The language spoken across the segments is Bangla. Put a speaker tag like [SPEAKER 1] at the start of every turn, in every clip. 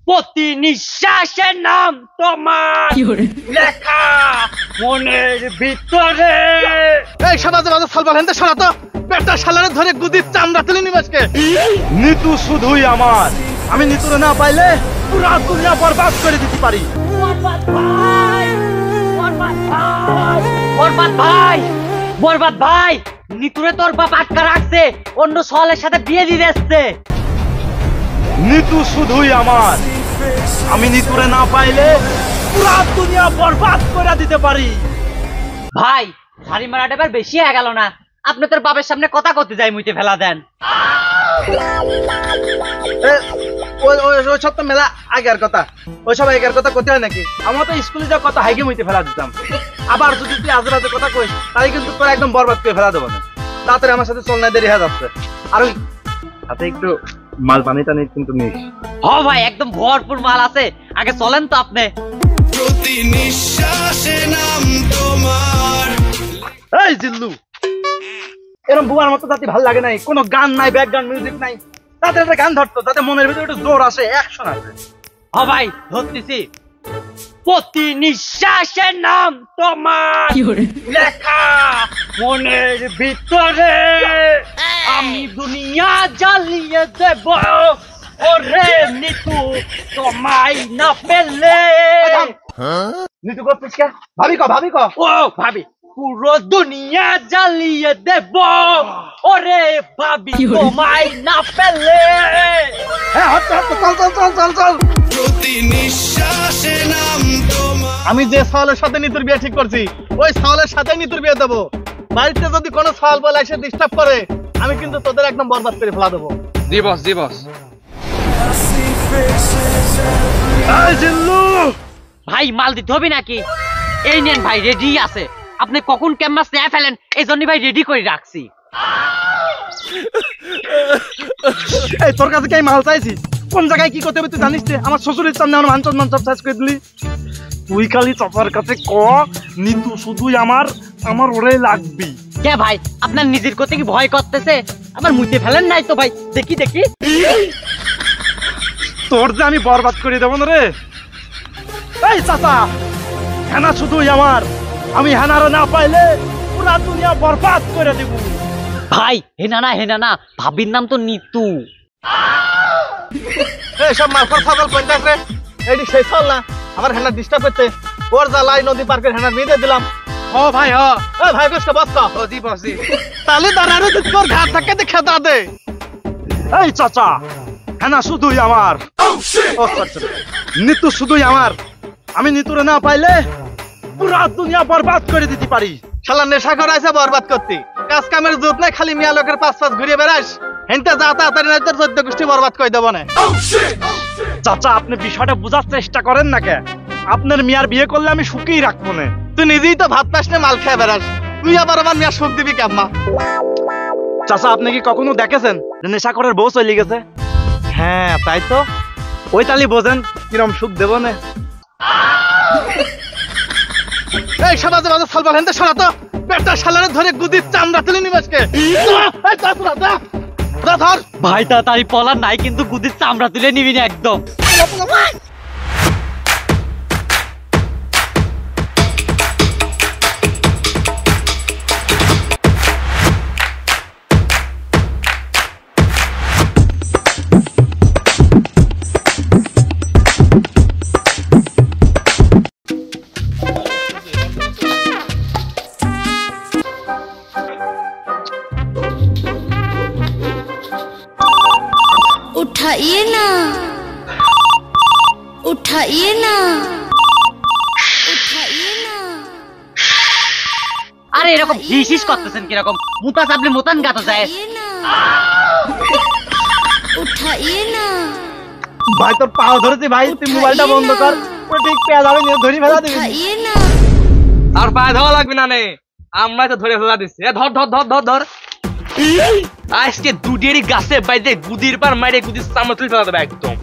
[SPEAKER 1] প্রতি নিঃশ্বাসে নাম তোমার লেখা মনের ভিতরে।
[SPEAKER 2] এই সমাজে মাঝে সালবার হেনতে সরা তো পেটটা শালারে ধরে গুদির চামড়া তুলে নিবাসকে। নিতু শুধুই আমার, আমি নিতুরে না পাইলে পুরা দুনিয়া বরবাদ করে দিতে পারি।
[SPEAKER 1] বরবাদ ভাই, বরবাদ ভাই, বরবাদ ভাই, বরবাদ ভাই, নিতুরে তোর বাপ আটকা রাখছে, অন্য সওয়ালের সাথে বিয়ে দিয়ে আসছে।
[SPEAKER 2] নিতু শুধুই আমার, আমি নিতুরে না পাইলে পুরা দুনিয়া বরবাদ করে দিতে পারি।
[SPEAKER 1] ভাই হাড়ি মারাটা এবার বেশি হয়ে গেল না? আপনি তোর বাপের সামনে কথা করতে যাই মুইতে ফেলা দেন।
[SPEAKER 2] ওই সব তো মেলা আগের কথা, ওই সব আগের কথা কোথায় নাকি? আমার তো স্কুলে যা কথা হাইকে মুইতে ফেলা দিতাম। আবার যদি তুই আজে বাজে কথা কইস তাই কিন্তু তোর একদম বরবাদ করে ফেলা দেবো না। তাড়াতাড়ি আমার সাথে চল, না দেরি হয়ে যাচ্ছে। আর ওই সাথে একটু মাল পানি টানি কিন্তু নিস।
[SPEAKER 1] হ ভাই, একদম ভরপুর মাল আছে, আগে চলেন তো আপনি।
[SPEAKER 3] প্রতি নিঃশ্বাসে নাম তোমার।
[SPEAKER 2] এই জিল্লু, এরকম বুয়ার মতো জাতি ভাল লাগে নাই, কোনো গান নাই, ব্যাকগ্রাউন্ড মিউজিক নাই। তাদের একটা গান ধরতো, তাতে মনের ভিতরে একটু জোর আসে, অ্যাকশন আসে।
[SPEAKER 1] হ ভাই ধরতেছি। প্রতি নিঃশ্বাসে নাম তোমার লেখা মনের ভিতরে, আমি দুনিয়া জ্বালিয়ে দেব ওরে নিতু তোমায় না পেলে।
[SPEAKER 2] নিতু করছিস কে? ভাবি ক, ভাবি ক।
[SPEAKER 1] ও ভাবি, পুরো দুনিয়া জ্বালিয়ে দেব ওরে ভাবি তোমায় না পেলে।
[SPEAKER 2] হ্যাঁ হট হট, চল চল চল চল চল।
[SPEAKER 3] প্রতি নিঃশ্বাসে নাম তোমার।
[SPEAKER 2] আমি যে সাওয়ালের সাথে নিতুর বিয়ে ঠিক করছি, ওই সাওয়ালের সাথে নিতুর বিয়ে দেবো। বাড়িতে যদি কোনো সাওয়াল বলে এসে ডিস্টার্ব করে, আমি কিন্তু তোদের একদম বরবাদ করে ফেলা দেবো।
[SPEAKER 4] জি বস, জি বস।
[SPEAKER 2] এই জিল্লু,
[SPEAKER 1] ভাই মাল দিতে হবে নাকি? এই নেন ভাই, রেডি আছে। আপনি কখন ক্যাম্পাস নিয়ে ফেলেন, এই জন্য ভাই রেডি করে রাখছি।
[SPEAKER 2] এই তোর কাছে কি আমি মাল চাইছি? কোন জায়গায় কি করতে হবে তুই জানিস? আমার শ্বশুরের সামনে আমার মানচন মানচন শেষ করে দিলি। তুই খালি চাচার কাছে ক নিতু শুধুই আমার, আমার ওরে লাগবি।
[SPEAKER 1] কে ভাই, আপনার নিজের কথা কি ভয় করতেছে? আমার মুইতে ফেলেন নাই তো ভাই, দেখি দেখি।
[SPEAKER 2] তোর যে আমি বরবাদ করে দেবো না রে। এই চাচা, হেনা শুধুই আমার, আমি হেনারে না পাইলে পুরা দুনিয়া বরবাদ করে দেব।
[SPEAKER 1] ভাই হেনা না, হেনা না, ভাবির নাম তো নিতু।
[SPEAKER 2] এই সব মালফার ফাজল কইতাছ রে, এইডি সেই চল না আমার হেনা ডিস্টার্ব করতে। ওর জ্বালাই নদী পার্কের হেনার মেয়ে দিলাম।
[SPEAKER 4] ও ভাই, হ।
[SPEAKER 2] এই ভাই গোষ্ঠ বস।
[SPEAKER 4] ও জি বস, জি।
[SPEAKER 2] তালে দাঁড়ারে তোর ঘাট থাকে দেখে দে। এই চাচা, হেনা শুধুই আমার, নিতু শুধুই আমার, আমি নিতুরে না পাইলে পুরা দুনিয়া বরবাদ করে দিতে পারি। শালা নেশা করাইছে বরবাদ করতে, কাজ কামের জোট নাই, খালি মিয়া লোকের পাঁচ পাঁচ ঘুরিয়ে বেড়াস। হেনতে যা তাড়াতাড়ি নাই তোর 14 গোষ্ঠী বরবাদ করে দেবো না। চাচা, আপনি বিষয়টা বোঝার চেষ্টা করেন না কে? আপনার মিয়ার বিয়ে করলে আমি সুখেই রাখবো না। তুই নিজেই তো ভাত পাস না, মাল খেয়ে বেড়াস, তুই আবার আমার মিয়া সুখ দিবি কেমন? চাচা, আপনি কি কখনো দেখেছেন যে নেশাখোরের বউ চলে গেছে? হ্যাঁ তাই তো, ওই তালি বোঝেন কিরম সুখ দেব না। এই সমাজে মাঝে সালবার হেনতে সরা তো পেটটা শালারে ধরে গুদির চামড়া তুলে নিবাসকে। ধর
[SPEAKER 1] ভাই তাড়াতাড়ি পলার নাই কিন্তু গুদির চামড়া তুলে নিবি না একদম।
[SPEAKER 5] उठाइए ना, उठाइए ना, उठाइए ना।
[SPEAKER 1] আরে এরকম হিসিস করতেছেন কিরকম? মুতা চাপলে মুতান গাতো যায়।
[SPEAKER 5] उठाइए ना।
[SPEAKER 2] ভাই তোর পাও ধরেছি ভাই, তুই মোবাইলটা বন্ধ কর। ও ঠিক পেয়ে যাবে, নিয়ে ধরি ফেলা দিবি।
[SPEAKER 5] उठाइए ना।
[SPEAKER 4] আর পায়ে ধরা লাগবে না নে, আমরাই তো ধরে ফেলা দিচ্ছি। ধর ধর ধর ধর ধর। আজকে দুডেরই গাছে বাইরে গুদির পার মাইরে গুদির চামড়া তুলে ফেলা দেবে একদম।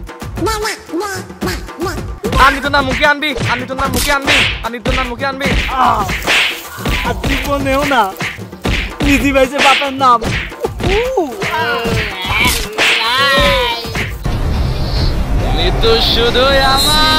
[SPEAKER 4] আনবি তো না মুখে আনবি, আনবি তো না মুখে আনবি, আনবি তো না মুখে আনবি।
[SPEAKER 2] আর জীবনেও না নিধি ভাইছে বাপের নাম।
[SPEAKER 4] নিতু শুধুই আমার